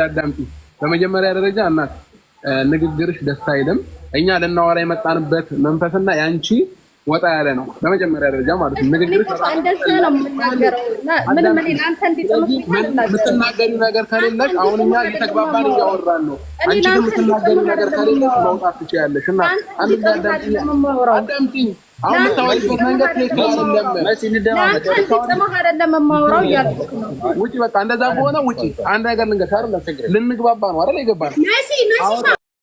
አዳምጪ። በመጀመሪያ ደረጃ እናት ንግግርሽ ደስ አይልም። እኛ ልናወራ የመጣንበት መንፈስና ያንቺ ወጣ ያለ ነው። በመጀመሪያ ደረጃ ማለት ነው ንግግርሽ እንደዛ ነው የምናገረው። ምንም ላንተ የምትናገሪው ነገር ከሌለሽ አሁን እኛ እየተግባባን እያወራን ነው። አንቺ ግን የምትናገሪው ነገር ከሌለሽ መውጣት ትችያለሽ። እና አንድ አዳምጪኝ። አሁን የምታወሪበት መንገድ ትክክል አይደለም። መሲ እንደማመጥ አይደለም የማወራው እያልኩት ነው። ውጪ በቃ እንደዛ ከሆነ ውጪ። አንድ ነገር ልንገርሽ አይደል ልንግባባ ነው አይደል የገባነው